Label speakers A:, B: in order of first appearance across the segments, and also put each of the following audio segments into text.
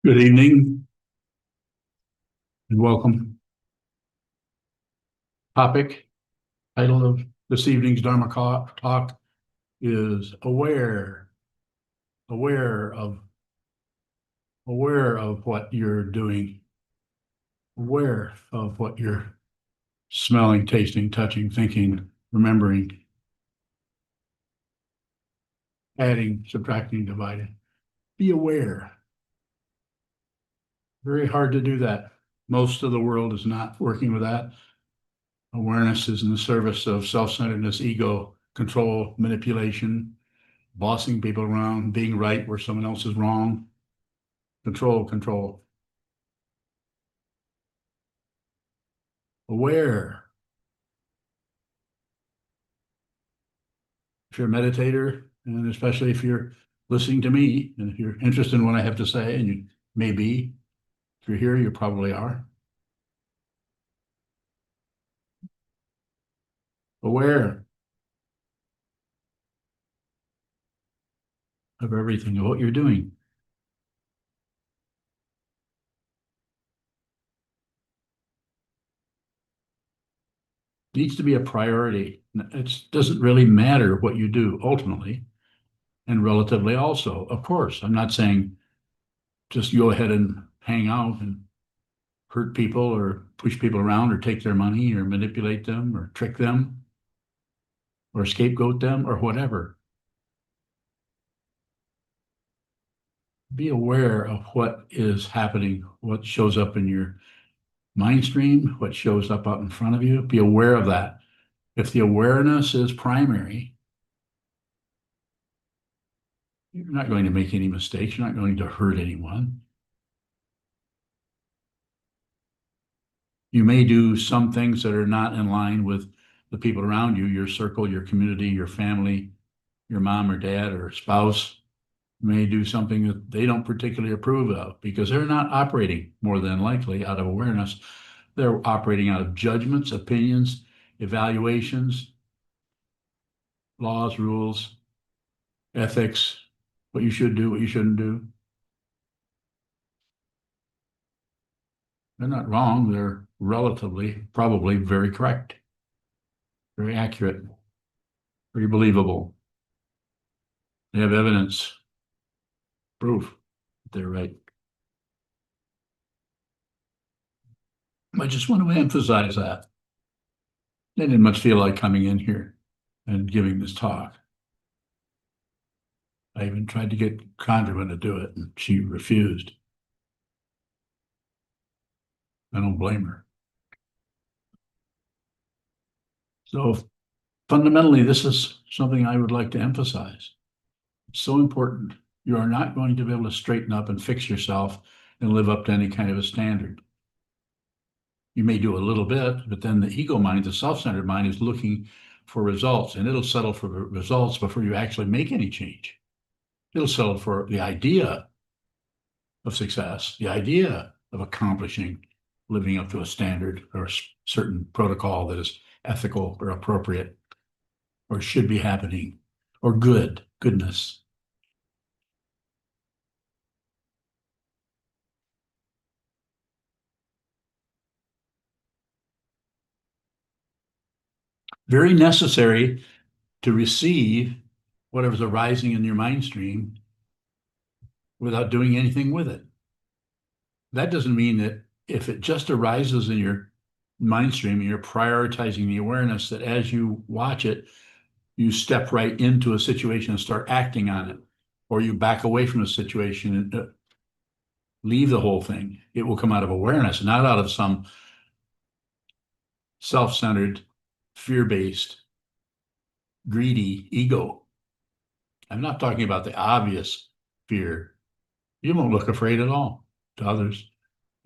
A: Good evening and welcome. Topic, title of this evening's Dharma talk is aware of, aware of what you're doing, aware of what you're smelling, tasting, touching, thinking, remembering, adding, subtracting, dividing. Be aware. Very hard to do that. Most of the world is not working with that. Awareness is in the service of self-centeredness, ego, control, manipulation, bossing people around, being right where someone else is wrong. Control, control. Aware. If you're a meditator, and especially if you're listening to me, and if you're interested in what I have to say, and you may be, if you're here, you probably are. Aware of everything, of what you're doing. Needs to be a priority. It doesn't really matter what you do ultimately and relatively also. Of course, I'm not saying just go ahead and hang out and hurt people or push people around or take their money or manipulate them or trick them or scapegoat them or whatever. Be aware of what is happening, what shows up in your mind stream, what shows up out in front of you. Be aware of that. If the awareness is primary, you're not going to make any mistakes. You're not going to hurt anyone. You may do some things that are not in line with the people around you, your circle, your community, your family, your mom or dad or spouse may do something that they don't particularly approve of because they're not operating more than likely out of awareness. They're operating out of judgments, opinions, evaluations, laws, rules, ethics, what you should do, what you shouldn't do. They're not wrong. They're relatively, probably very correct, very accurate, very believable. They have evidence, proof that they're right. I just want to emphasize that. I didn't much feel like coming in here and giving this talk. I even tried to get Conjurman to do it, and she refused. I don't blame her. So fundamentally, this is something I would like to emphasize. It's so important. You are not going to be able to straighten up and fix yourself and live up to any kind of a standard. You may do a little bit, but then the ego mind, the self-centered mind, is looking for results, and it'll settle for results before you actually make any change. It'll settle for the idea of success, the idea of accomplishing, living up to a standard or a certain protocol that is ethical or appropriate or should be happening or goodness. Very necessary to receive whatever's arising in your mind stream without doing anything with it. That doesn't mean that if it just arises in your mind stream and you're prioritizing the awareness that as you watch it, you step right into a situation and start acting on it, or you back away from the situation and leave the whole thing. It will come out of awareness, not out of some self-centered, fear-based, greedy ego. I'm not talking about the obvious fear. You won't look afraid at all to others.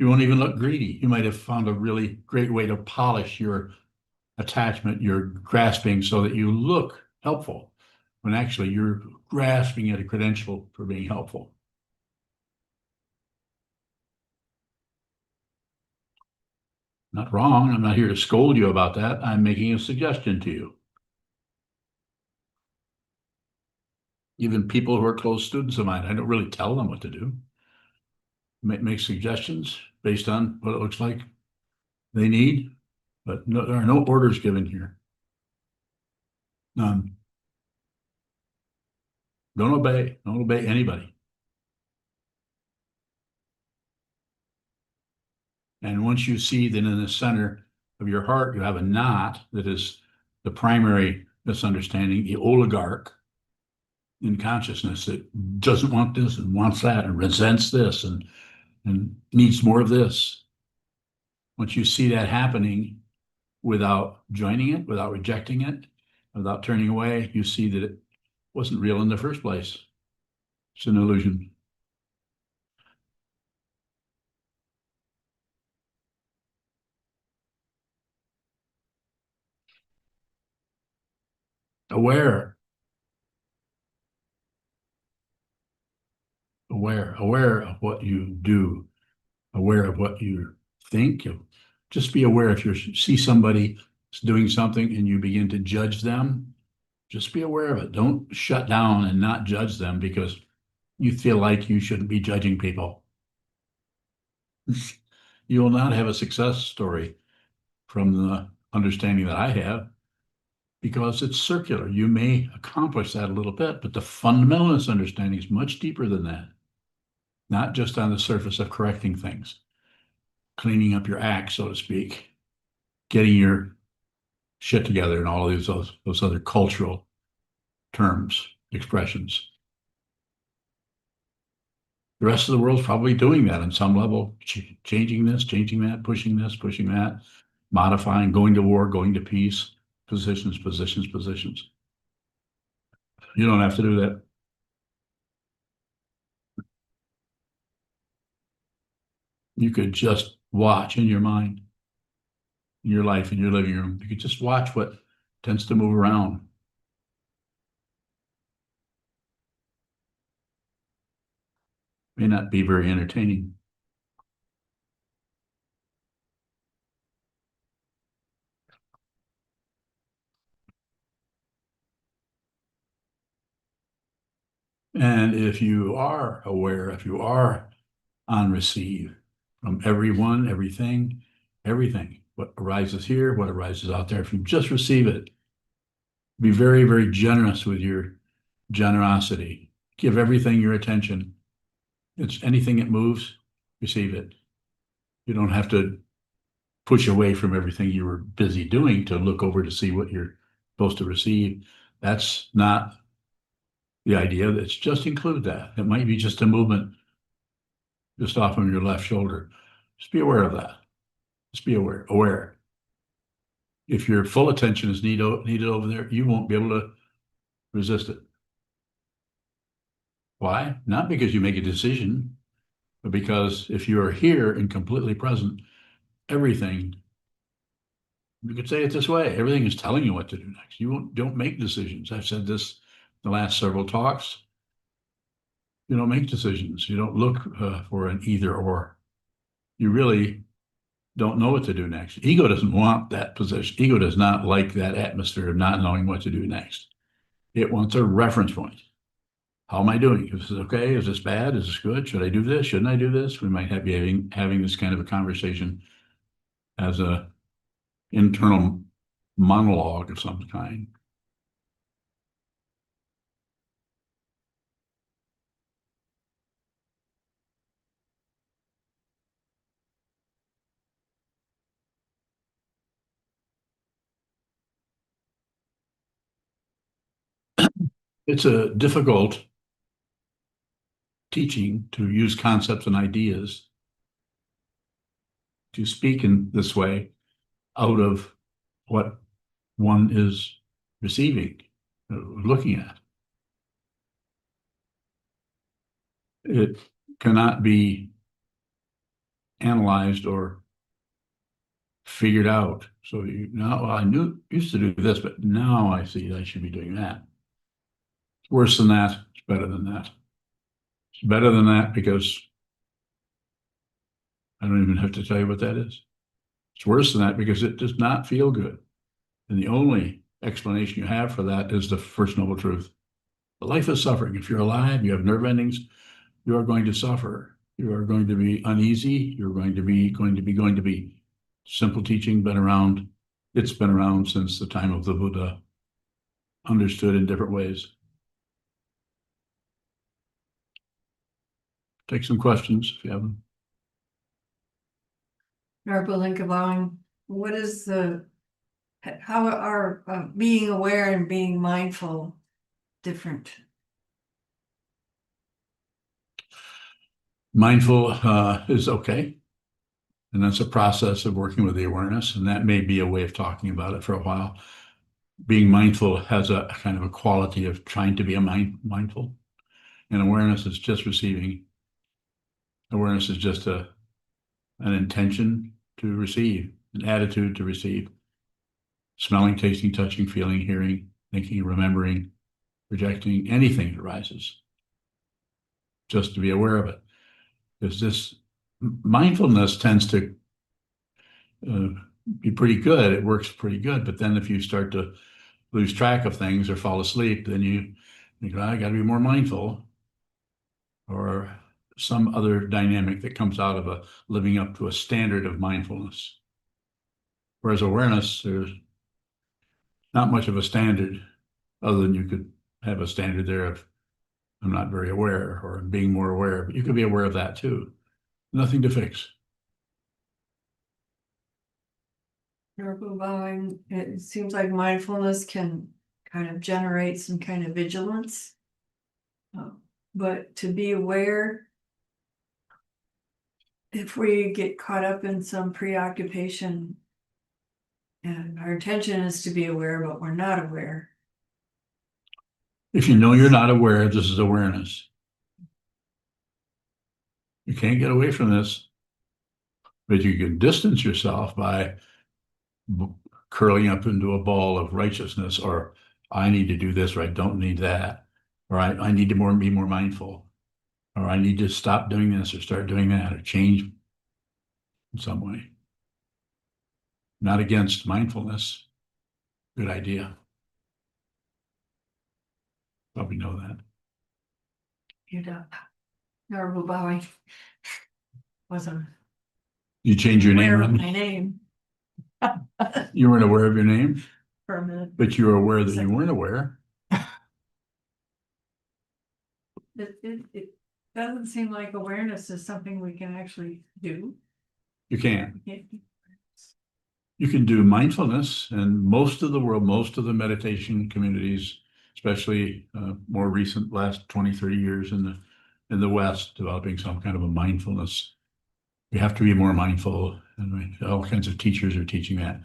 A: You won't even look greedy. You might have found a really great way to polish your attachment, your grasping, so that you look helpful when actually you're grasping at a credential for being helpful. Not wrong. I'm not here to scold you about that. I'm making a suggestion to you. Even people who are close students of mine, I don't really tell them what to do. make suggestions based on what it looks like they need, but no, there are no orders given here. None. Don't obey anybody. And once you see that in the center of your heart, you have a knot that is the primary misunderstanding, the oligarch in consciousness that doesn't want this and wants that and resents this and needs more of this. Once you see that happening without joining it, without rejecting it, without turning away, you see that it wasn't real in the first place. It's an illusion. Aware, aware of what you do, aware of what you think. Just be aware if you see somebody doing something and you begin to judge them, just be aware of it. Don't shut down and not judge them because you feel like you shouldn't be judging people. You will not have a success story from the understanding that I have because it's circular. You may accomplish that a little bit, but the fundamental misunderstanding is much deeper than that. Not just on the surface of correcting things, cleaning up your act, so to speak, getting your shit together and all of those other cultural terms, expressions. The rest of the world's probably doing that on some level, changing this, changing that, pushing this, pushing that, modifying, going to war, going to peace, positions, positions, positions. You don't have to do that. You could just watch in your mind, in your life, in your living room. You could just watch what tends to move around. May not be very entertaining. And if you are aware, if you are on receive from everyone, everything, what arises here, what arises out there, if you just receive it, be very, very generous with your generosity. Give everything your attention. It's anything that moves, receive it. You don't have to push away from everything you were busy doing to look over to see what you're supposed to receive. That's not the idea. It's just include that. It might be just a movement just off of your left shoulder. Just be aware of that. Just be aware. If your full attention is needed over there, you won't be able to resist it. Why? Not because you make a decision, but because if you are here and completely present, everything, you could say it this way, everything is telling you what to do next. You don't make decisions. I've said this the last several talks. You don't make decisions. You don't look for an either or. You really don't know what to do next. Ego doesn't want that position. Ego does not like that atmosphere of not knowing what to do next. It wants a reference point. How am I doing? Is this okay? Is this bad? Is this good? Should I do this? Shouldn't I do this? We might be having this kind of a conversation as a internal monologue of some kind. It's a difficult teaching to use concepts and ideas to speak in this way out of what one is receiving, looking at. It cannot be analyzed or figured out. So well, I used to do this, but now I see I should be doing that. It's worse than that. It's better than that. It's better than that because I don't even have to tell you what that is. It's worse than that because it does not feel good. And the only explanation you have for that is the First Noble Truth. Life is suffering. If you're alive, you have nerve endings, you are going to suffer. You are going to be uneasy. You're going to be simple teaching been around. It's been around since the time of the Buddha, understood in different ways. Take some questions if you have them.
B: What is how are being aware and being mindful different?
A: Mindful is okay. And that's a process of working with the awareness. And that may be a way of talking about it for a while. Being mindful has a kind of a quality of trying to be mindful. And awareness is just receiving. Awareness is just an intention to receive, an attitude to receive. Smelling, tasting, touching, feeling, hearing, thinking, remembering, projecting, anything that arises. Just to be aware of it. Because this mindfulness tends to be pretty good. It works pretty good. But then if you start to lose track of things or fall asleep, then you think, I got to be more mindful, or some other dynamic that comes out of a living up to a standard of mindfulness. Whereas awareness, there's not much of a standard, other than you could have a standard there of I'm not very aware or being more aware, but you could be aware of that too. Nothing to fix.
B: It seems like mindfulness can kind of generate some kind of vigilance. But to be aware, if we get caught up in some preoccupation and our intention is to be aware, but we're not aware.
A: If you know you're not aware, this is awareness. You can't get away from this, but you can distance yourself by curling up into a ball of righteousness, or I need to do this, or I don't need that, or I need to be more mindful, or I need to stop doing this or start doing that, or change in some way. Not against mindfulness. Good idea. Probably know that.
B: You don't. Honorable Bowing wasn't
A: You change your name,
B: aware of
A: Rodney?
B: my name
A: You weren't aware of your name,
B: for a minute.
A: but you were aware that you weren't aware.
B: It doesn't seem like awareness is something we can actually do.
A: You can.
B: We can't do
A: You can do mindfulness, and most of the world, most of the meditation communities, especially more recent last 20, 30 years in the West, developing some kind of a mindfulness. You have to be more mindful, and all kinds of teachers are teaching that.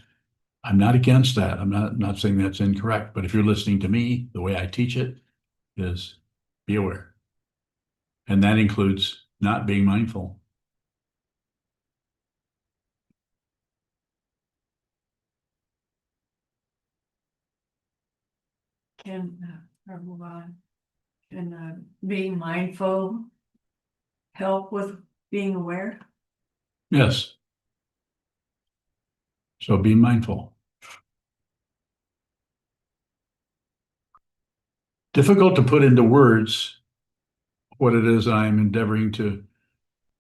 A: I'm not against that. I'm not saying that's incorrect, but if you're listening to me, the way I teach it is be aware. And that includes not being mindful.
B: or move on. Can being mindful help with being aware?
A: Yes. So be mindful. Difficult to put into words what it is I'm endeavoring to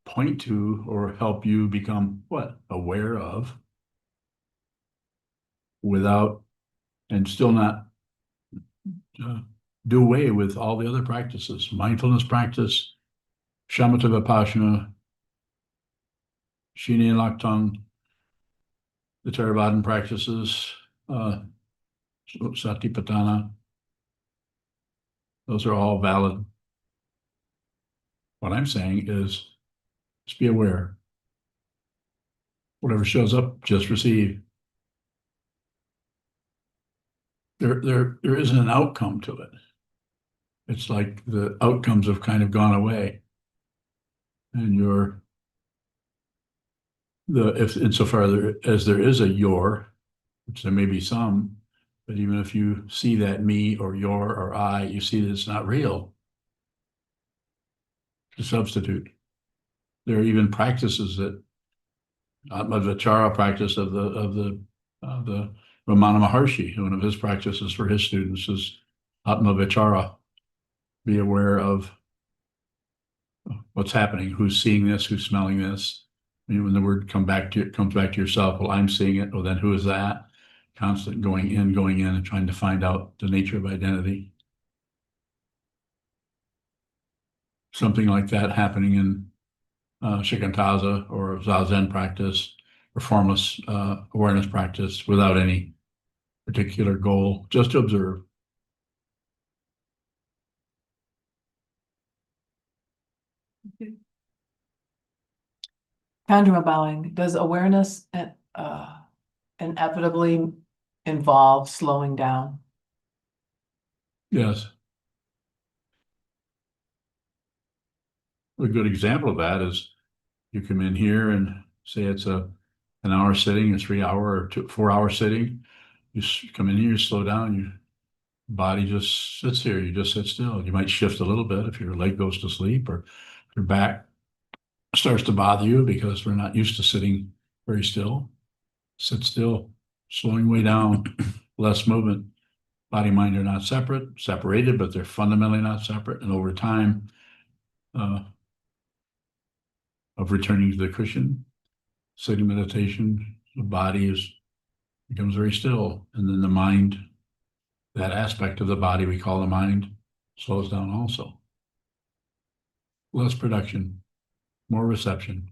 A: point to or help you become what? Aware of, without, and still not do away with all the other practices. Mindfulness practice, shamatha vipassana, shini and laktung, the Theravadan practices, satipatthana. Those are all valid. What I'm saying is just be aware. Whatever shows up, just receive. There isn't an outcome to it. It's like the outcomes have kind of gone away. And if insofar as there is a your, which there may be some, but even if you see that me or your or I, you see that it's not real. It's a substitute. There are even practices that Atma practice of the Ramana Maharshi. One of his practices for his students is Atma, be aware of what's happening, who's seeing this, who's smelling this. When the word comes back to yourself, well, I'm seeing it. Well, then who is that? Constant going in, and trying to find out the nature of identity. Something like that happening in shikantaza or zazen practice or formless awareness practice without any particular goal, just to observe.
C: Conjure bowing, does awareness inevitably involve slowing down?
A: Yes. A good example of that is you come in here and say it's an hour sitting, a 3 hour or 4 hour sitting. You come in here, you slow down, your body just sits here. You just sit still. You might shift a little bit if your leg goes to sleep or your back starts to bother you because we're not used to sitting very still. Sit still, slowing way down, less movement. Body, mind are not separated, but they're fundamentally not separate. And over time of returning to the cushion, sitting meditation, the body becomes very still. And then the mind, that aspect of the body we call the mind, slows down also. Less production, more reception.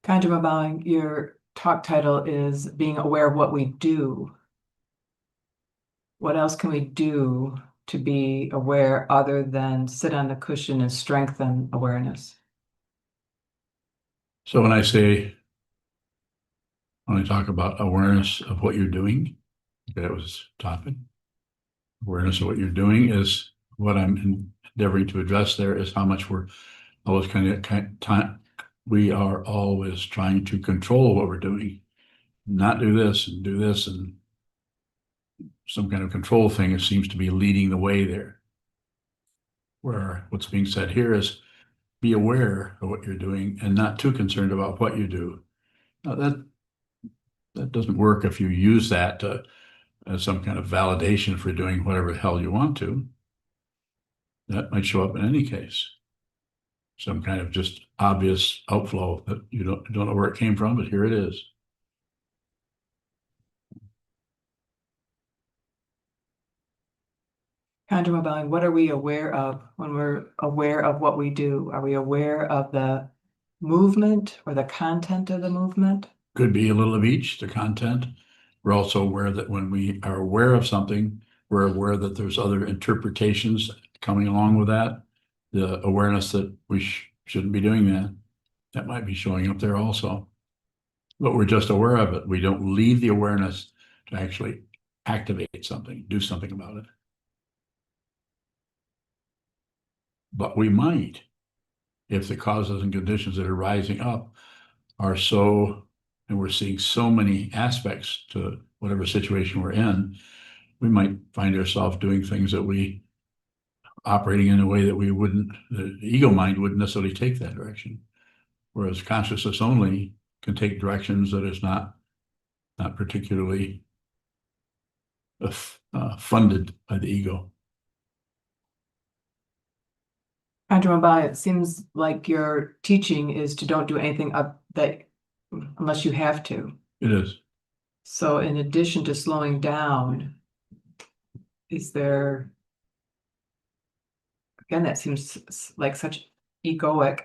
C: Conjure bowing, your talk title is Being Aware of What We Do. What else can we do to be aware other than sit on the cushion and strengthen awareness?
A: So when I talk about awareness of what you're doing, that was topic. Awareness of what you're doing is what I'm endeavoring to address there is how much we're always we are always trying to control what we're doing, not do this and do this, and some kind of control thing seems to be leading the way there. Where what's being said here is be aware of what you're doing and not too concerned about what you do. Now that doesn't work if you use that as some kind of validation for doing whatever the hell you want to. That might show up in any case. Some kind of just obvious outflow that you don't know where it came from, but here it is.
C: Conjure bowing, what are we aware of when we're aware of what we do? Are we aware of the movement or the content of the movement?
A: Could be a little of each, the content. We're also aware that when we are aware of something, we're aware that there's other interpretations coming along with that. The awareness that we shouldn't be doing that might be showing up there also. But we're just aware of it. We don't leave the awareness to actually activate something, do something about it. But we might, if the causes and conditions that are rising up are so, and we're seeing so many aspects to whatever situation we're in, we might find ourselves doing things that we operating in a way that we wouldn't, the ego mind wouldn't necessarily take that direction. Whereas consciousness only can take directions that is not particularly funded by the ego.
C: Conjure bowing, it seems like your teaching is to don't do anything that unless you have to.
A: It is.
C: So in addition to slowing down, is there, again, that seems like such egoic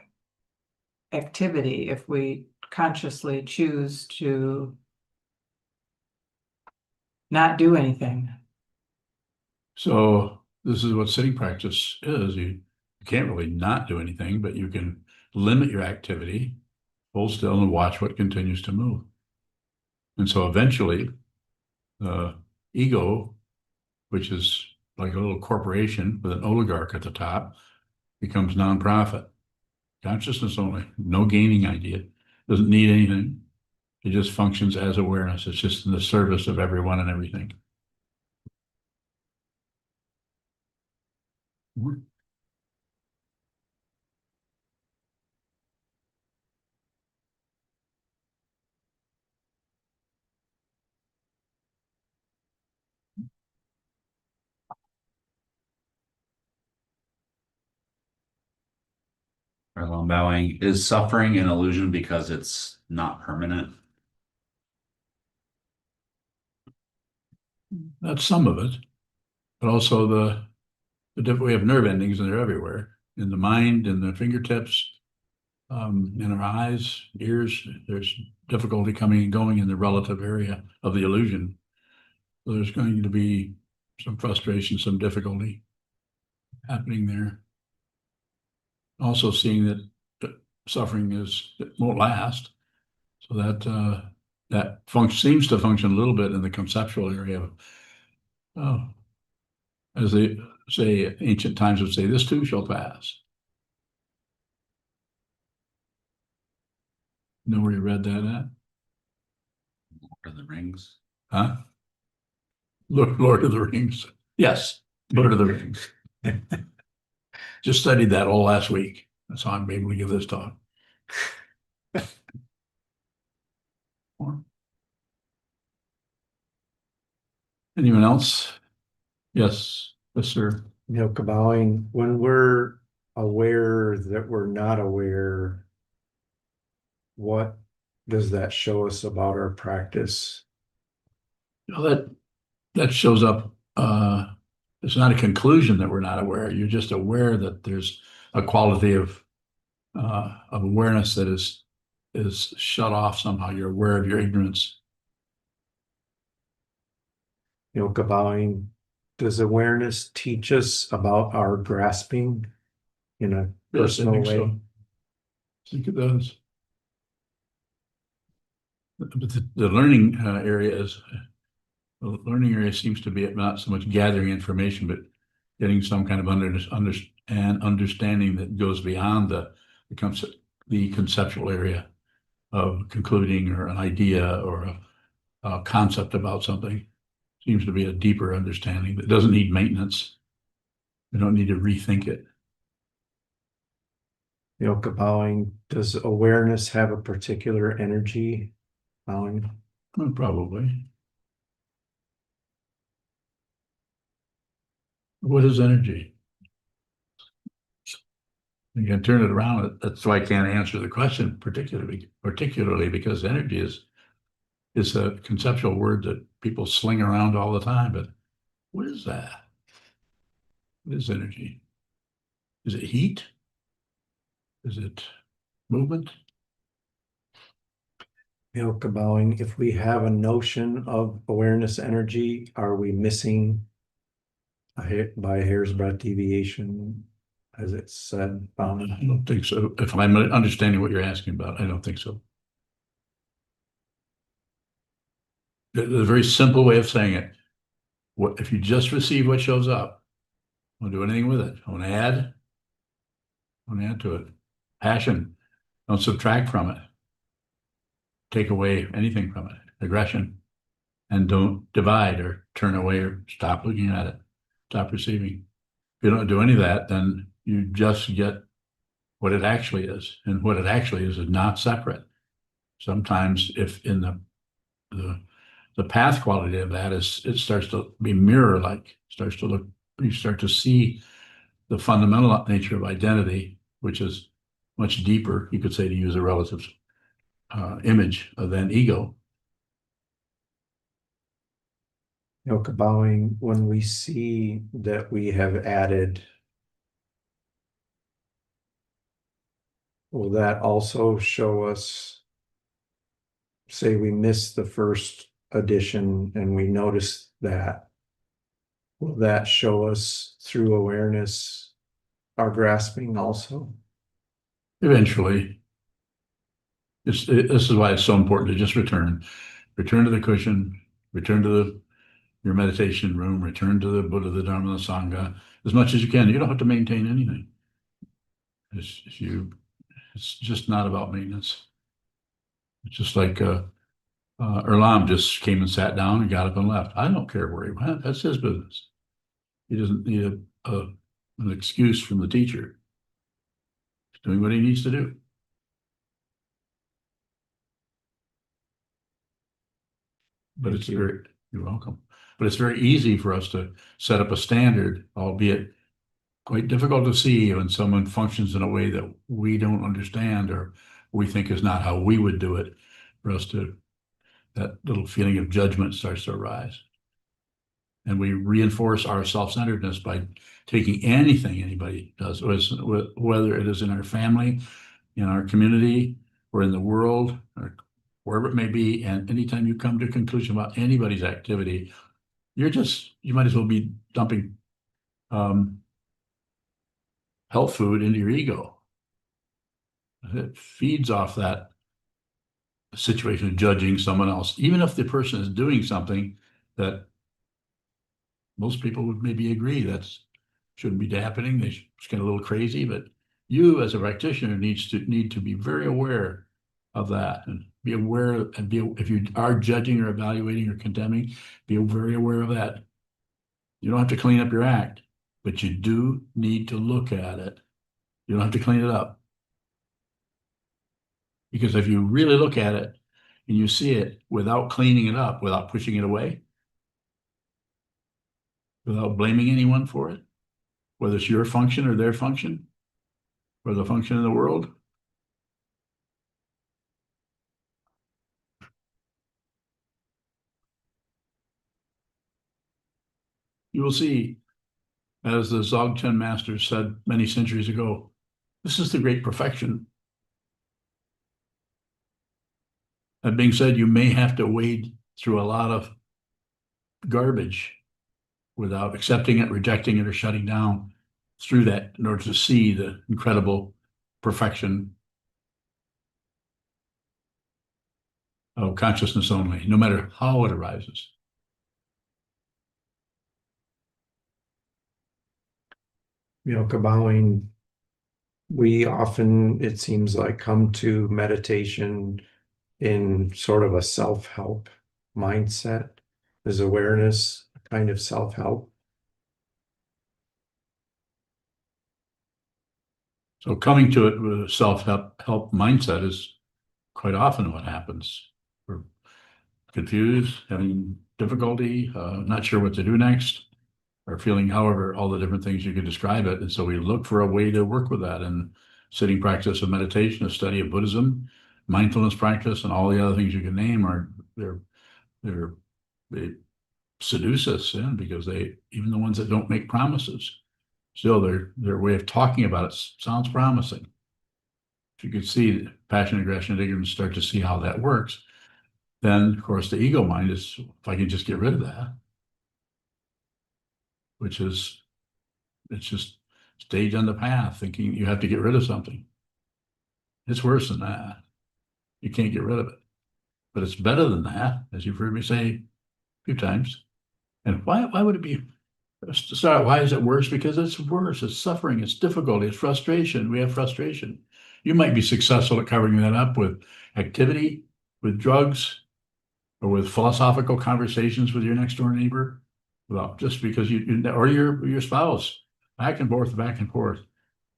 C: activity if we consciously choose to not do anything.
A: So this is what sitting practice is. You can't really not do anything, but you can limit your activity, hold still and watch what continues to move. And so eventually the ego, which is like a little corporation with an oligarch at the top, becomes nonprofit. Consciousness only, no gaining idea, doesn't need anything. It just functions as awareness. It's just in the service of everyone and everything.
D: Parallel bowing. Is suffering an illusion because it's not permanent?
A: That's some of it, but also we have nerve endings and they're everywhere, in the mind, in the fingertips, in our eyes, ears. There's difficulty coming and going in the relative area of the illusion. So there's going to be some frustration, some difficulty happening there. Also seeing that suffering it won't last. So that seems to function a little bit in the conceptual area of, oh, as they say, ancient times would say, this too shall pass. Know where you read that at?
D: Lord of the Rings.
A: Huh? Lord of the Rings. Yes, Lord of the Rings. Just studied that all last week. That's how I'm able to give this talk. Anyone else? Yes, yes, sir.
E: Bowing, when we're aware that we're not aware, what does that show us about our practice?
A: That shows up. It's not a conclusion that we're not aware. You're just aware that there's a quality of awareness that is shut off somehow. You're aware of your ignorance.
E: Bowing, does awareness teach us about our grasping in a
A: Yes, I
E: personal
A: think
E: way?
A: so. I think it does. But the learning area seems to be not so much gathering information, but getting some kind of understanding that goes beyond the conceptual area of concluding or an idea or a concept about something. Seems to be a deeper understanding that doesn't need maintenance. We don't need to rethink it.
E: Bowing, does awareness have a particular energy? Bowing,
A: Well, probably. What is energy? You can turn it around. That's why I can't answer the question particularly because energy is a conceptual word that people sling around all the time. But what is that? What is energy? Is it heat? Is it movement?
E: Bowing, if we have a notion of awareness energy, are we missing by a hair's breadth deviation, as it's said?
A: I don't think so. If I'm understanding what you're asking about, I don't think so. There's a very simple way of saying it. What if you just receive what shows up? Don't do anything with it. I want to add. I want to add to it. Passion. Don't subtract from it. Take away anything from it. Aggression. And don't divide or turn away or stop looking at it. Stop receiving. If you don't do any of that, then you just get what it actually is. And what it actually is not separate. Sometimes if in the path quality of that is it starts to be mirror-like, starts to look, you start to see the fundamental nature of identity, which is much deeper, you could say, to use a relative image than ego.
E: Bowing, when we see that we have added, will that also show us, say we missed the first addition and we notice that, will that show us through awareness our grasping also?
A: Eventually, this is why it's so important to just return to the cushion, return to your meditation room, return to the Buddha, the Dharma, the Sangha, as much as you can. You don't have to maintain anything. It's just not about maintenance. It's just like Erlam just came and sat down and got up and left. I don't care where he went. That's his business. He doesn't need an excuse from the teacher. He's doing what he needs to do. But you're welcome. But it's very easy for us to set up a standard, albeit quite difficult to see when someone functions in a way that we don't understand or we think is not how we would do it. For us to, that little feeling of judgment starts to arise. And we reinforce our self-centeredness by taking anything anybody does, whether it is in our family, in our community, or in the world, or wherever it may be. And anytime you come to a conclusion about anybody's activity, you might as well be dumping health food into your ego. It feeds off that situation of judging someone else, even if the person is doing something that most people would maybe agree that's shouldn't be happening. It's kind of a little crazy, but you as a practitioner need to be very aware of that and be aware and if you are judging or evaluating or condemning, be very aware of that. You don't have to clean up your act, but you do need to look at it. You don't have to clean it up. Because if you really look at it and you see it without cleaning it up, without pushing it away, without blaming anyone for it, whether it's your function or their function, or the function of the world, you will see, as the Dzogchen master said many centuries ago, this is the great perfection. That being said, you may have to wade through a lot of garbage without accepting it, rejecting it, or shutting down through that in order to see the incredible perfection of consciousness only, no matter how it arises.
E: Kabawing, we often, it seems like, come to meditation in sort of a self-help mindset. Is awareness a kind of self-help?
A: So coming to it with a self-help mindset is quite often what happens. We're confused, having difficulty, not sure what to do next, or feeling however, all the different things you could describe it. And so we look for a way to work with that. And sitting practice of meditation, a study of Buddhism, mindfulness practice, and all the other things you can name they seduce us in because even the ones that don't make promises, still their way of talking about it sounds promising. If you could see passion, aggression, and ignorance, start to see how that works, then of course the ego mind is, if I can just get rid of that, which is, it's just stage on the path thinking you have to get rid of something. It's worse than that. You can't get rid of it, but it's better than that, as you've heard me say a few times. And why would it be? Why is it worse? Because it's worse. It's suffering. It's difficulty. It's frustration. We have frustration. You might be successful at covering that up with activity, with drugs, or with philosophical conversations with your next door neighbor. Well, just because or your spouse, back and forth, back and forth.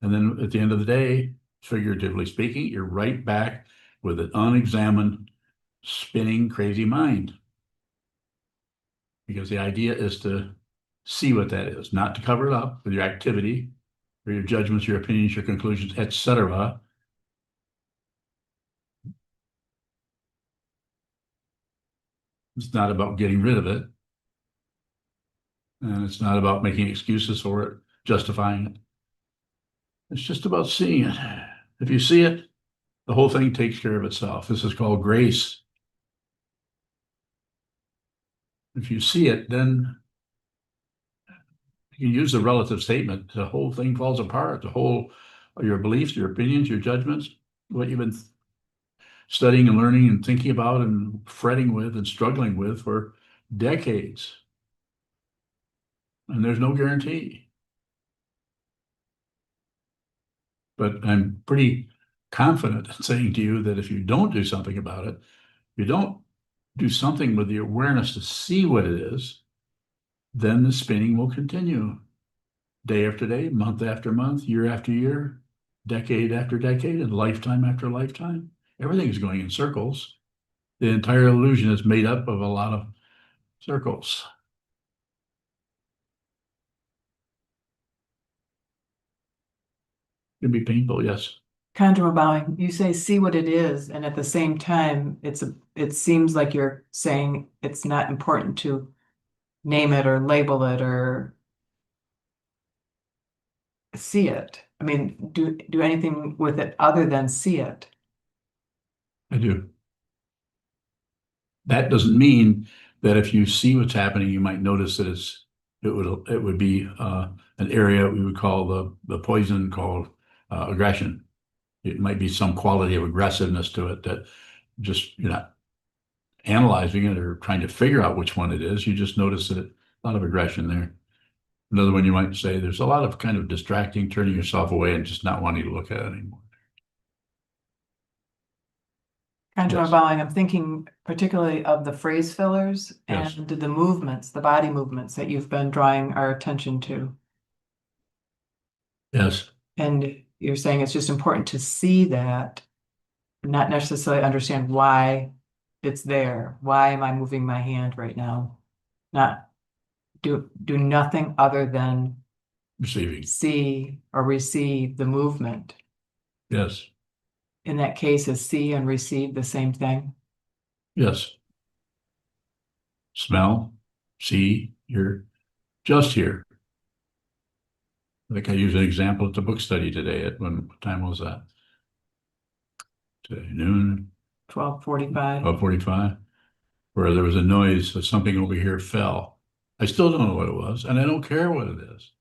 A: And then at the end of the day, figuratively speaking, you're right back with an unexamined, spinning, crazy mind. Because the idea is to see what that is, not to cover it up with your activity or your judgments, your opinions, your conclusions, etc. It's not about getting rid of it. And it's not about making excuses for it, justifying it. It's just about seeing it. If you see it, the whole thing takes care of itself. This is called grace. If you see it, then you use the relative statement. The whole thing falls apart. Your beliefs, your opinions, your judgments, what you've been studying and learning and thinking about and fretting with and struggling with for decades. And there's no guarantee. But I'm pretty confident in saying to you that if you don't do something about it, you don't do something with the awareness to see what it is, then the spinning will continue day after day, month after month, year after year, decade after decade, and lifetime after lifetime. Everything is going in circles. The entire illusion is made up of a lot of circles. It'd be painful, yes.
C: Conjure bowing, you say see what it is, and at the same time, it seems like you're saying it's not important to name it or label it or see it. I mean, do anything with it other than see it.
A: I do. That doesn't mean that if you see what's happening, you might notice that it would be an area we would call the poison called aggression. It might be some quality of aggressiveness to it that just you're not analyzing it or trying to figure out which one it is. You just notice that a lot of aggression there. Another one you might say there's a lot of kind of distracting, turning yourself away and just not wanting to look at it anymore.
C: Conjure
A: Yes.
C: bowing, I'm thinking particularly of the phrase fillers
A: Yes.
C: and the movements, the body movements that you've been drawing our attention to.
A: Yes.
C: And you're saying it's just important to see that, not necessarily understand why it's there. Why am I moving my hand right now? Not do nothing other than
A: Receiving.
C: see or receive the movement.
A: Yes.
C: In that case, is see and receive the same thing?
A: Yes. Smell, see, hear, just hear. I think I used an example at the book study today. What time was that? Today, noon,
C: 12:45.
A: 12:45, where there was a noise that something over here fell. I still don't know what it was, and I don't care what it is.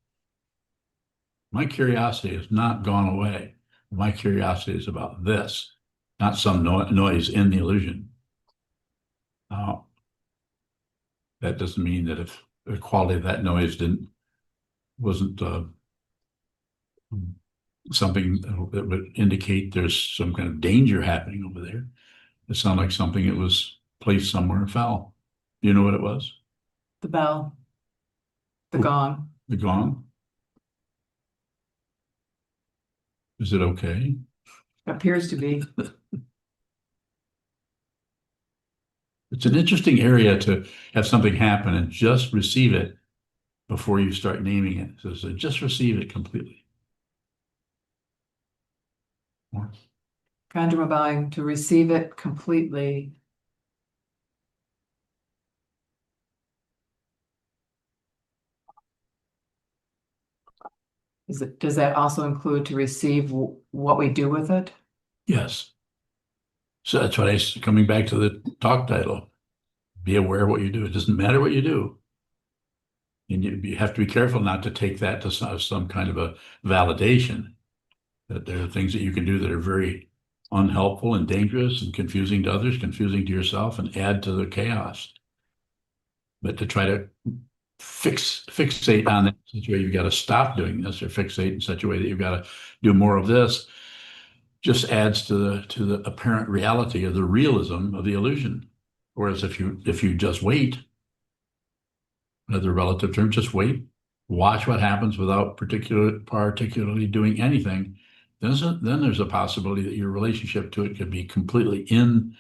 A: My curiosity has not gone away. My curiosity is about this, not some noise in the illusion. That doesn't mean that if the quality of that noise wasn't something that would indicate there's some kind of danger happening over there. It sounded like something that was placed somewhere and fell. Do you know what it was?
C: The bell, the
A: Oh.
C: gong.
A: The gong? Is it okay?
C: Appears to be.
A: It's an interesting area to have something happen and just receive it before you start naming it. So just receive it completely. More.
C: Conjure bowing, to receive it completely. Does that also include to receive what we do with it?
A: Yes. So that's what coming back to the talk title. Be aware of what you do. It doesn't matter what you do. And you have to be careful not to take that to some kind of a validation. That there are things that you can do that are very unhelpful and dangerous and confusing to others, confusing to yourself, and add to the chaos. But to try to fixate on that such a way you've got to stop doing this, or fixate in such a way that you've got to do more of this, just adds to the apparent reality of the realism of the illusion. Whereas if you just wait, another relative term, just wait, watch what happens without particularly doing anything, then there's a possibility that your relationship to it could be completely you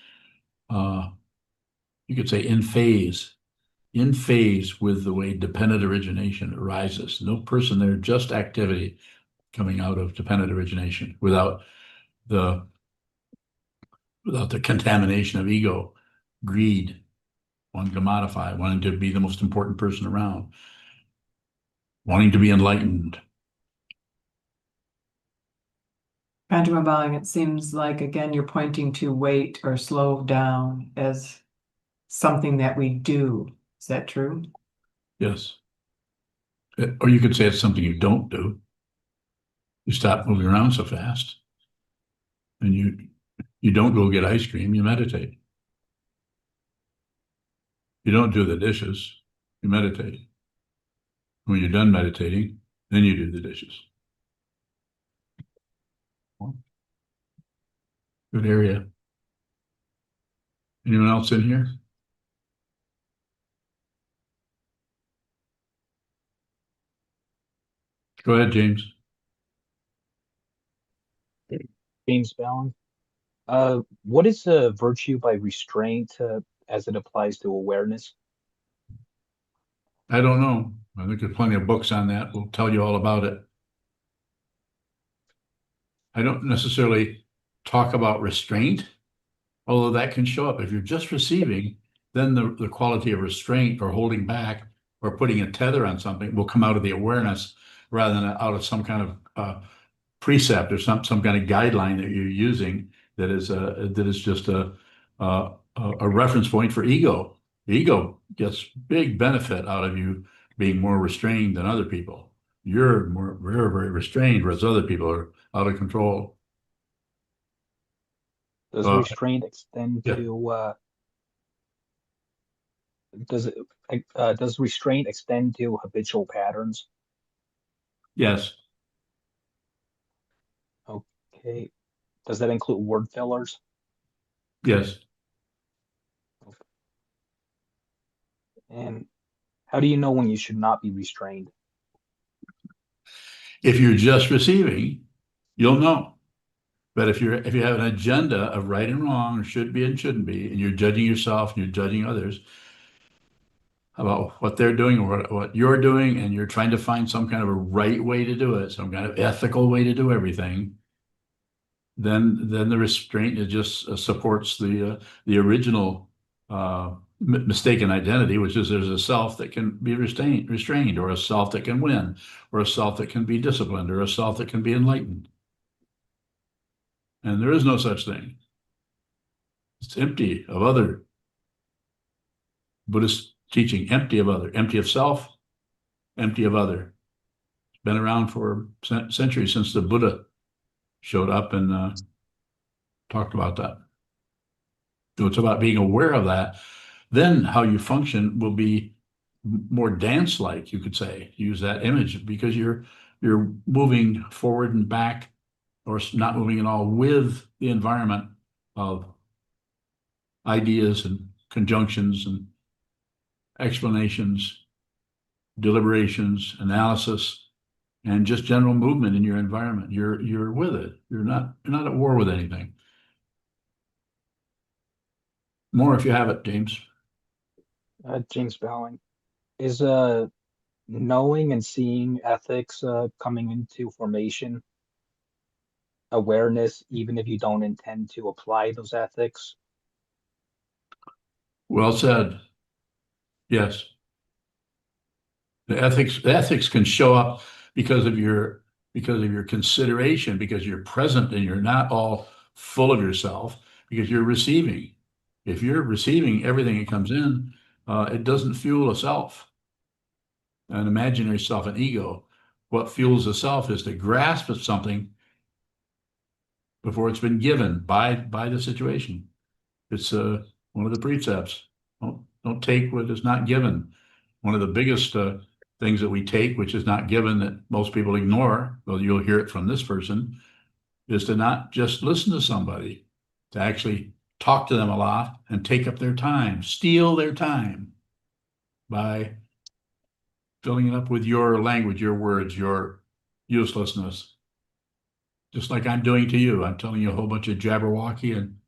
A: could say in phase with the way dependent origination arises. No person there, just activity coming out of dependent origination without the contamination of ego, greed, wanting to modify, wanting to be the most important person around, wanting to be enlightened.
C: Conjure bowing, it seems like, again, you're pointing to wait or slow down as something that we do. Is that true?
A: Yes. Or you could say it's something you don't do. You stop moving around so fast. And you don't go get ice cream, you meditate. You don't do the dishes, you meditate. When you're done meditating, then you do the dishes. Good area. Anyone else in here? Go ahead, James.
F: James Ballin. What is a virtue by restraint as it applies to awareness?
A: I don't know. I think there's plenty of books on that. We'll tell you all about it. I don't necessarily talk about restraint, although that can show up. If you're just receiving, then the quality of restraint or holding back or putting a tether on something will come out of the awareness rather than out of some kind of precept or some kind of guideline that you're using that is just a reference point for ego. The ego gets big benefit out of you being more restrained than other people. You're very, very restrained, whereas other people are out of control.
F: Does
A: Uh,
F: restraint extend
A: yeah.
F: to does it does restraint extend to habitual patterns?
A: Yes,
F: Okay. Does that include word fillers?
A: yes.
F: And how do you know when you should not be restrained?
A: If you're just receiving, you'll know. But if you have an agenda of right and wrong, or should be and shouldn't be, and you're judging yourself and you're judging others about what they're doing or what you're doing, and you're trying to find some kind of a right way to do it, some kind of ethical way to do everything, then the restraint, it just supports the original mistaken identity, which is there's a self that can be restrained, or a self that can win, or a self that can be disciplined, or a self that can be enlightened. And there is no such thing. It's empty of other. Buddhist teaching, empty of other, empty of self, empty of other. It's been around for centuries, since the Buddha showed up and talked about that. So it's about being aware of that. Then how you function will be more dance-like, you could say, use that image, because you're moving forward and back, or not moving at all, with the environment of ideas and conjunctions and explanations, deliberations, analysis, and just general movement in your environment. You're with it. You're not at war with anything. More if you have it, James.
F: James Bowling, is knowing and seeing ethics coming into formation, awareness, even if you don't intend to apply those ethics?
A: Well said. Yes. The ethics can show up because of your consideration, because you're present and you're not all full of yourself, because you're receiving. If you're receiving everything that comes in, it doesn't fuel a self, an imaginary self, an ego. What fuels the self is to grasp at something before it's been given by the situation. It's one of the precepts. Don't take what is not given. One of the biggest things that we take, which is not given, that most people ignore, well, you'll hear it from this person, is to not just listen to somebody, to actually talk to them a lot and take up their time, steal their time by filling it up with your language, your words, your uselessness. Just like I'm doing to you. I'm telling you a whole bunch of jabberwocky, and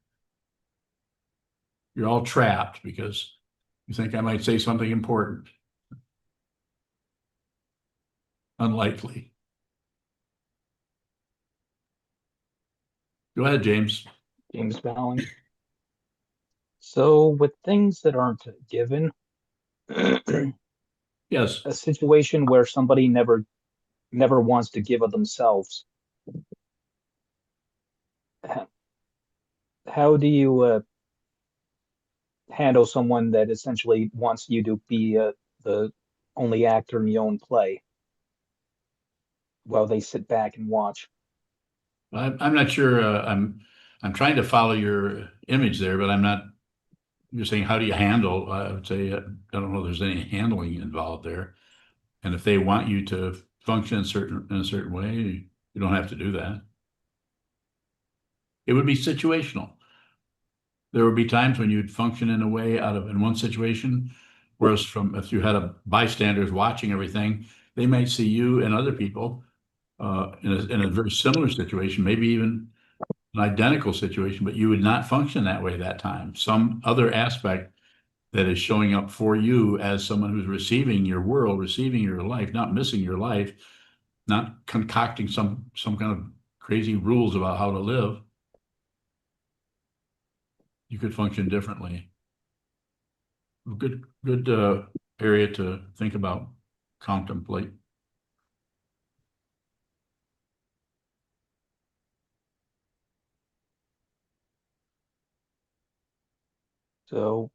A: you're all trapped because you think I might say something important. Unlikely. Go ahead, James.
F: James Bowling. So with things that aren't given, a
A: Yes.
F: situation where somebody never wants to give of themselves, how do you handle someone that essentially wants you to be the only actor in your own play while they sit back and watch?
A: I'm not sure. I'm trying to follow your image there, but I'm not. You're saying, how do you handle? I would say I don't know if there's any handling involved there. And if they want you to function in a certain way, you don't have to do that. It would be situational. There would be times when you'd function in a way in one situation, whereas if you had a bystanders watching everything, they might see you and other people in a very similar situation, maybe even an identical situation, but you would not function that way that time. Some other aspect that is showing up for you as someone who's receiving your world, receiving your life, not missing your life, not concocting some kind of crazy rules about how to live, you could function differently. Good area to think about, contemplate.
F: So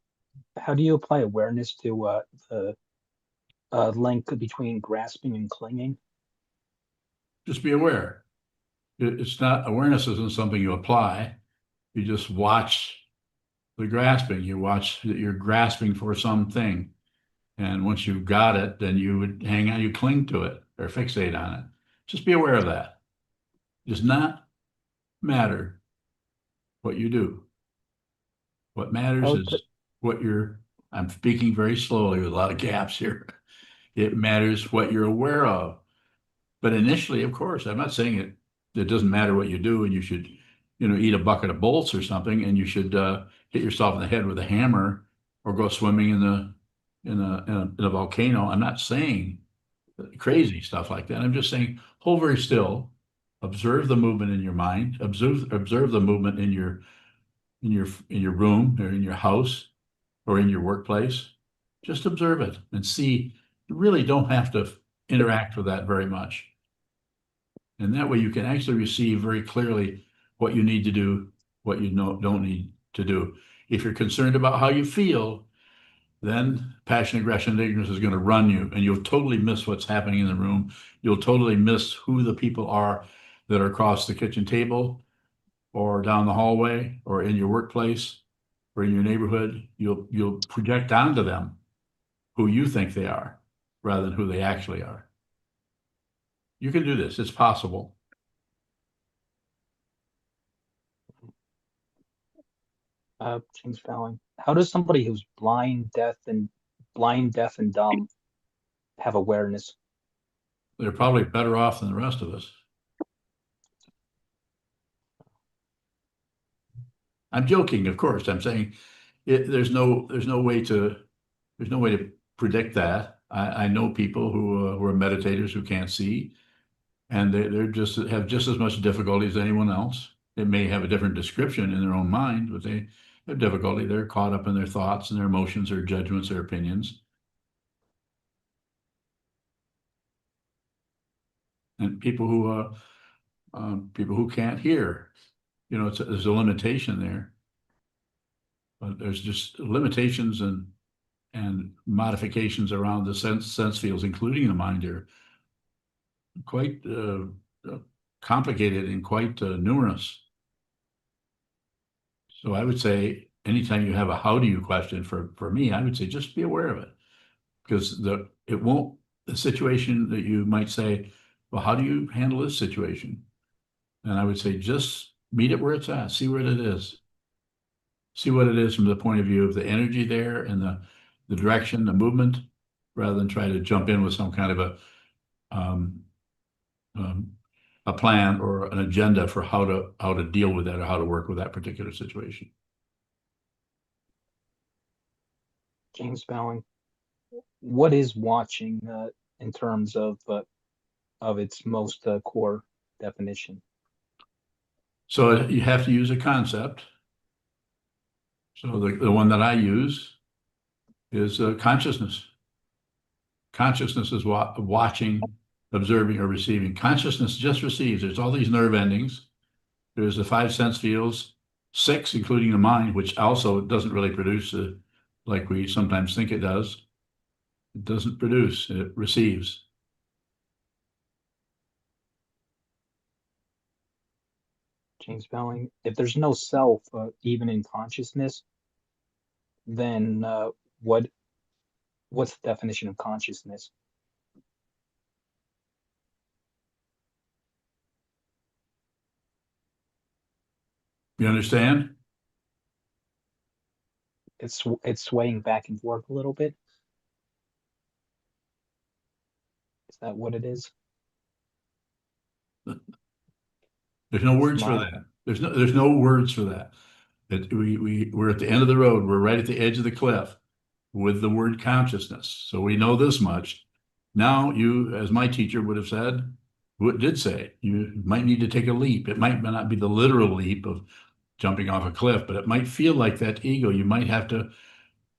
F: how do you apply awareness to the link between grasping and clinging?
A: Just be aware. It's not, awareness isn't something you apply. You just watch the grasping. You watch that you're grasping for something. And once you've got it, then you would hang on, you cling to it or fixate on it. Just be aware of that. It does not matter what you do. What matters
F: Oh,
A: is what you're, I'm speaking very slowly with a lot of gaps here. It matters what you're aware of. But initially, of course, I'm not saying it doesn't matter what you do and you should, eat a bucket of bolts or something and you should hit yourself in the head with a hammer or go swimming in a volcano. I'm not saying crazy stuff like that. I'm just saying hold very still, observe the movement in your mind, observe the movement in your room or in your house or in your workplace. Just observe it and see. You really don't have to interact with that very much. And that way you can actually receive very clearly what you need to do, what you don't need to do. If you're concerned about how you feel, then passion, aggression, and ignorance is going to run you, and you'll totally miss what's happening in the room. You'll totally miss who the people are that are across the kitchen table or down the hallway or in your workplace or in your neighborhood. You'll project onto them who you think they are rather than who they actually are. You can do this. It's possible.
F: James Fallon. How does somebody who's blind, deaf, and dumb have awareness?
A: They're probably better off than the rest of us. I'm joking, of course. I'm saying there's no way to predict that. I know people who are meditators who can't see, and they're just have just as much difficulty as anyone else. They may have a different description in their own mind, but they have difficulty. They're caught up in their thoughts and their emotions, their judgments, their opinions. And people who can't hear, there's a limitation there. But there's just limitations and modifications around the sense fields, including the mind, are quite complicated and quite numerous. So I would say anytime you have a how do you question for me, I would say just be aware of it. Because the situation that you might say, well, how do you handle this situation? And I would say just meet it where it's at, see what it is. See what it is from the point of view of the energy there and the direction, the movement, rather than try to jump in with some kind of a plan or an agenda for how to deal with that or how to work with that particular situation.
F: James Fallon. What is watching in terms of its most core definition?
A: So you have to use a concept. So the one that I use is consciousness. Consciousness is watching, observing, or receiving. Consciousness just receives. There's all these nerve endings. There's the 5 sense fields, 6, including the mind, which also doesn't really produce like we sometimes think it does. It doesn't produce, it receives.
F: James Fallon. If there's no self, even in consciousness, then what's the definition of consciousness?
A: You understand?
F: It's swaying back and forth a little bit. Is that what it is?
A: There's no words for
F: Smile.
A: that. There's no words for that. We're at the end of the road. We're right at the edge of the cliff with the word consciousness. So we know this much. Now you, as my teacher would have said, who it did say you might need to take a leap. It might not be the literal leap of jumping off a cliff, but it might feel like that ego. You might have to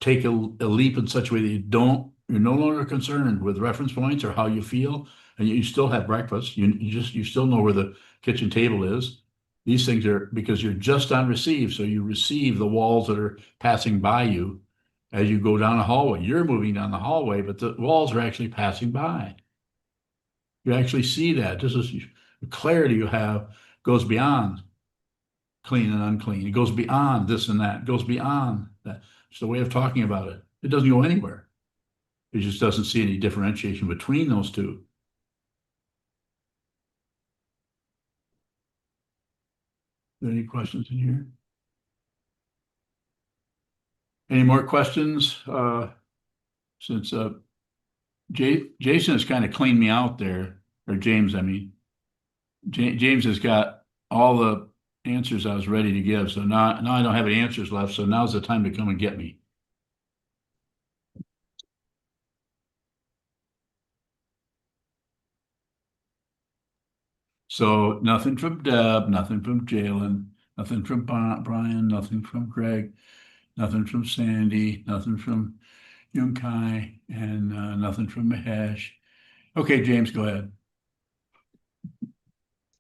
A: take a leap in such a way that you're no longer concerned with reference points or how you feel, and you still have breakfast. You still know where the kitchen table is. These things are because you're just on receive, so you receive the walls that are passing by you as you go down a hallway. You're moving down the hallway, but the walls are actually passing by. You actually see that. This is the clarity you have goes beyond clean and unclean. It goes beyond this and that. It goes beyond that. It's the way of talking about it. It doesn't go anywhere. It just doesn't see any differentiation between those two. Are there any questions in here? Any more questions? Since Jason has kind of cleaned me out there, or James, I mean. James has got all the answers I was ready to give. So now I don't have any answers left. So now's the time to come and get me. So nothing from Deb, nothing from Jalen, nothing from Brian, nothing from Greg, nothing from Sandy, nothing from Young Kai, and nothing from Mahesh. Okay, James, go ahead.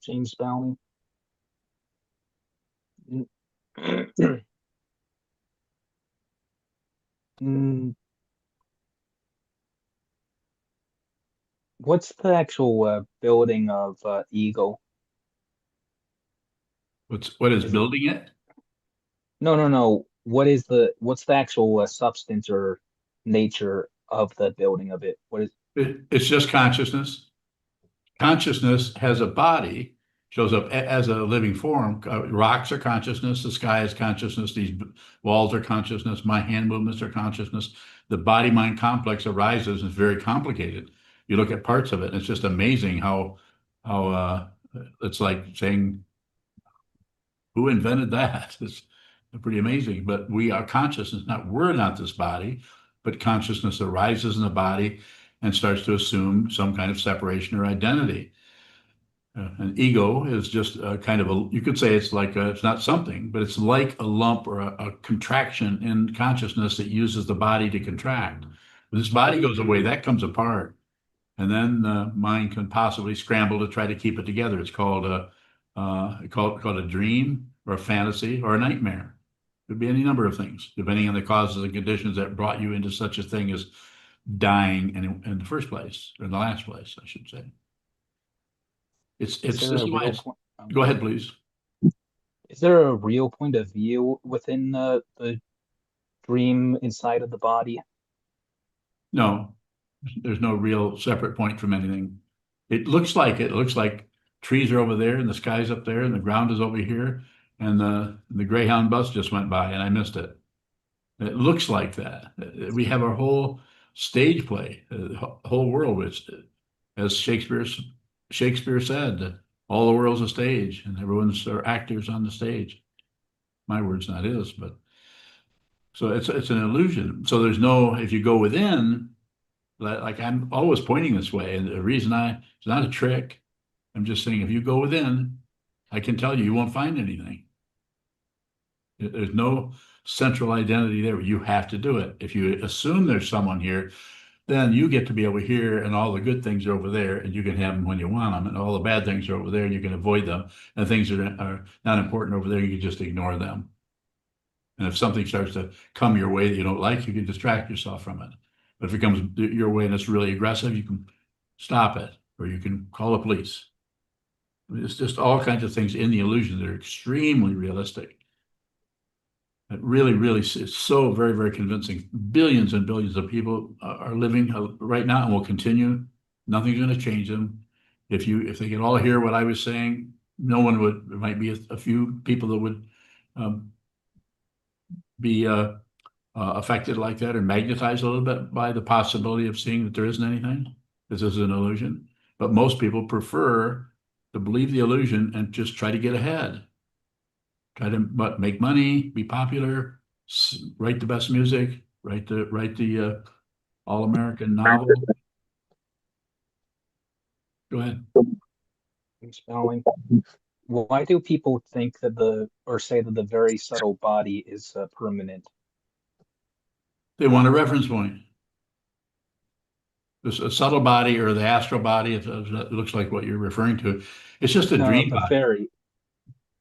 F: James Downey. What's the actual building of ego?
A: What is
F: Is it-
A: building it?
F: No. What's the actual substance or nature of the building of it? What is
A: It's just consciousness. Consciousness has a body, shows up as a living form. Rocks are consciousness. The sky is consciousness. These walls are consciousness. My hand movements are consciousness. The body-mind complex arises and it's very complicated. You look at parts of it, and it's just amazing how it's like saying, who invented that? It's pretty amazing. But we are consciousness. We're not this body, but consciousness arises in the body and starts to assume some kind of separation or identity. An ego is just a kind of you could say it's like it's not something, but it's like a lump or a contraction in consciousness that uses the body to contract. When this body goes away, that comes apart. And then the mind can possibly scramble to try to keep it together. It's called called a dream or a fantasy or a nightmare. It could be any number of things, depending on the causes and conditions that brought you into such a thing as dying in the first place, or in the last place, I should say.
F: is
A: This
F: there
A: is
F: a
A: why
F: real
A: it's,
F: point?
A: go ahead, please.
F: Is there a real point of view within the dream inside of the body?
A: No, there's no real separate point from anything. It looks like it. It looks like trees are over there and the sky's up there and the ground is over here and the Greyhound bus just went by and I missed it. It looks like that. We have our whole stage play, the whole world, which, as Shakespeare said, all the world's a stage and everyone's are actors on the stage. My words, not his, but so it's an illusion. So there's no, if you go within, like I'm always pointing this way, and the reason it's not a trick. I'm just saying if you go within, I can tell you won't find anything. There's no central identity there. You have to do it. If you assume there's someone here, then you get to be over here and all the good things are over there and you can have them when you want them and all the bad things are over there and you can avoid them and things that are not important over there, you can just ignore them. And if something starts to come your way that you don't like, you can distract yourself from it. But if it comes your way and it's really aggressive, you can stop it or you can call the police. It's just all kinds of things in the illusion that are extremely realistic. It really, it's so very, very convincing. Billions and billions of people are living right now and will continue. Nothing's going to change them. If they could all hear what I was saying, no one would. There might be a few people that would be affected like that or magnetized a little bit by the possibility of seeing that there isn't anything. This is an illusion. But most people prefer to believe the illusion and just try to get ahead. Try to make money, be popular, write the best music, write the all-American novel. Go ahead.
F: I'm spelling. Why do people think that or say that the very subtle body is permanent?
A: They want a reference point. This a subtle body or the astral body, if it looks like what you're referring to. It's just a
F: No,
A: dream
F: the
A: body.
F: very,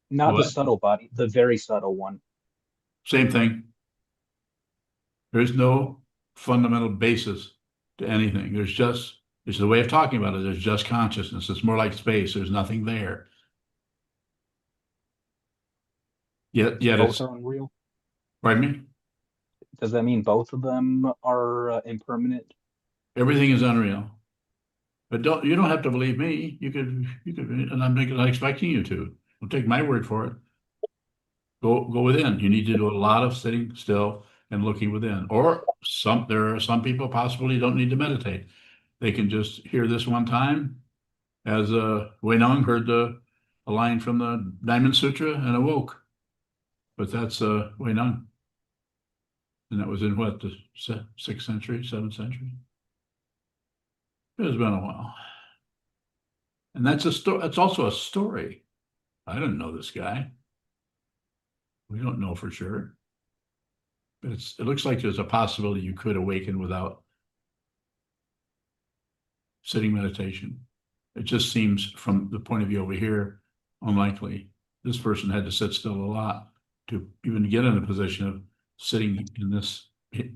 F: not the
A: What?
F: subtle body, the very subtle one.
A: Same thing. There's no fundamental basis to anything. It's the way of talking about it. There's just consciousness. It's more like space. There's nothing there. Yet
F: Both
A: it's,
F: are unreal.
A: pardon me?
F: Does that mean both of them are impermanent?
A: Everything is unreal. But you don't have to believe me. You could, and I'm not expecting you to. Don't take my word for it. Go within. You need to do a lot of sitting still and looking within. Or there are some people possibly don't need to meditate. They can just hear this one time, as Weinong heard a line from the Diamond Sutra and awoke. But that's Weinong. And that was in what, the 6th century, 7th century? It's been a while. And that's a story. That's also a story. I didn't know this guy. We don't know for sure. But it looks like there's a possibility you could awaken without sitting meditation. It just seems from the point of view over here, unlikely. This person had to sit still a lot to even get in a position of sitting in this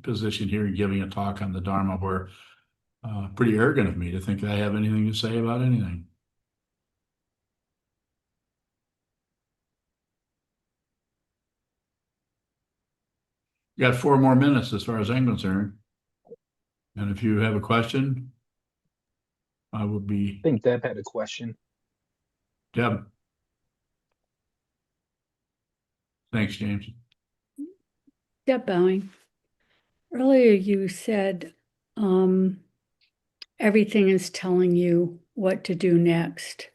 A: position here and giving a talk on the Dharma, where pretty arrogant of me to think I have anything to say about anything. You got 4 more minutes as far as I'm concerned. And if you have a question, I will be.
F: I think Deb had a question.
A: Deb. Thanks, James.
G: Deb Bowing. Earlier you said everything is telling you what to do next.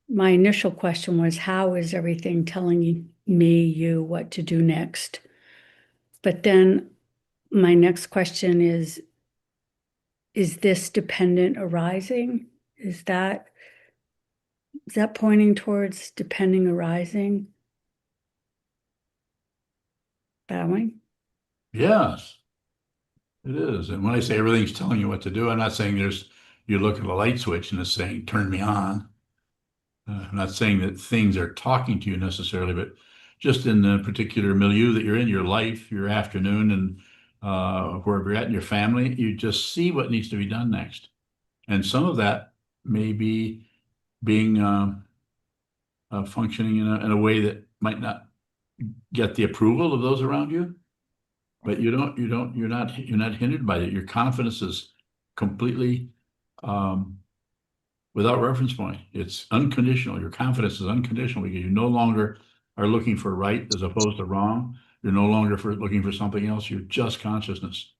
G: My initial question was, how is everything telling you what to do next? But then my next question is this dependent arising? Is that pointing towards depending arising? Bowing?
A: Yes, it is. And when I say everything's telling you what to do, I'm not saying you look at a light switch and it's saying, turn me on. I'm not saying that things are talking to you necessarily, but just in the particular milieu that you're in, your life, your afternoon, and wherever you're at in your family, you just see what needs to be done next. And some of that may be being functioning in a way that might not get the approval of those around you, but you're not hindered by it. Your confidence is completely without reference point. It's unconditional. Your confidence is unconditional because you no longer are looking for right as opposed to wrong. You're no longer looking for something else. You're just consciousness.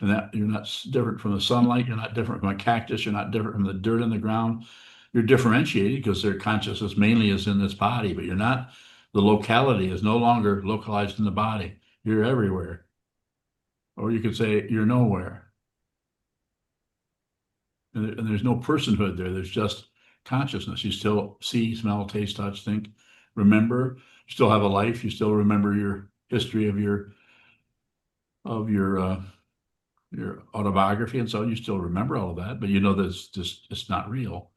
A: And that you're not different from the sunlight. You're not different from a cactus. You're not different from the dirt in the ground. You're differentiated because their consciousness mainly is in this body, but you're not, the locality is no longer localized in the body. You're everywhere. Or you could say you're nowhere. And there's no personhood there. There's just consciousness. You still see, smell, taste, touch, think, remember. You still have a life. You still remember your history of your autobiography, and so you still remember all of that. But you know that it's not real.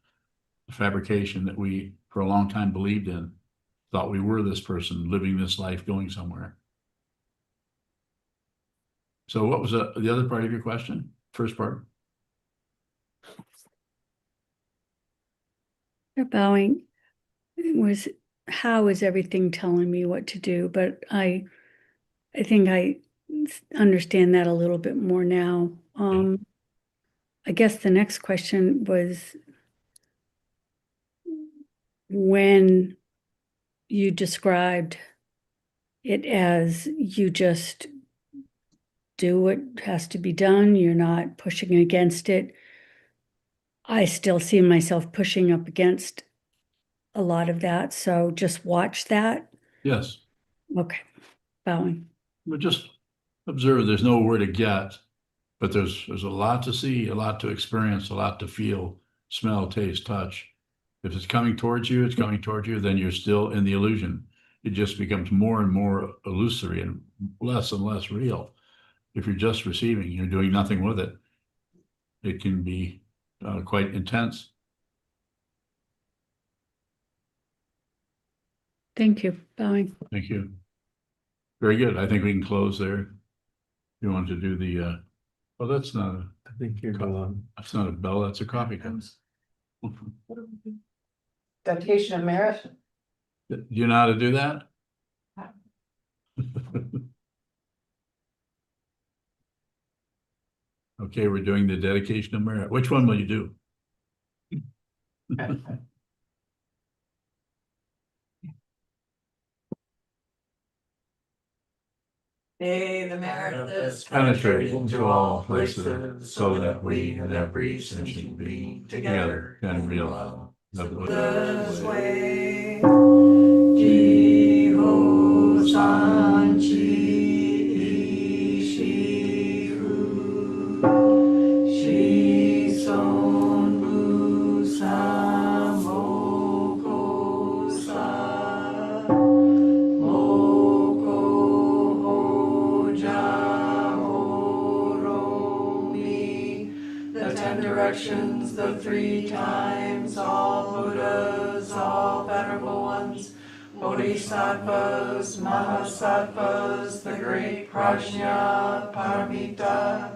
A: The fabrication that we for a long time believed in, thought we were this person living this life, going somewhere. So what was the other part of your question? First part?
G: Bowing was, how is everything telling me what to do? But I think I understand that a little bit more now. I guess the next question was, when you described it as you just do what has to be done, you're not pushing against it. I still see myself pushing up against a lot of that. So just watch that.
A: Yes.
G: Okay. Bowing.
A: But just observe, there's nowhere to get, but there's a lot to see, a lot to experience, a lot to feel, smell, taste, touch. If it's coming towards you, it's coming towards you, then you're still in the illusion. It just becomes more and more illusory and less real. If you're just receiving, you're doing nothing with it. It can be quite intense.
G: Thank you. Bowing.
A: Thank you. Very good. I think we can close there. You want to do the, well, that's not,
E: I think you're done.
A: that's not a bell, that's a coffee cup.
C: Dedication of merit.
A: Do you know how to do that? Okay, we're doing the dedication of merit. Which one will you do?
B: May the merit of this
A: Penetrate into all places, so that we and every sentient being together can realize
B: this way. Jiho san chi shifu. Shi son bu sa moko sa. Moko hoja horomi. The 10 directions, the 3 times, all Buddhas, all venerable ones, Bodhisattvas, Mahasattvas, the great Prajna, Paramita,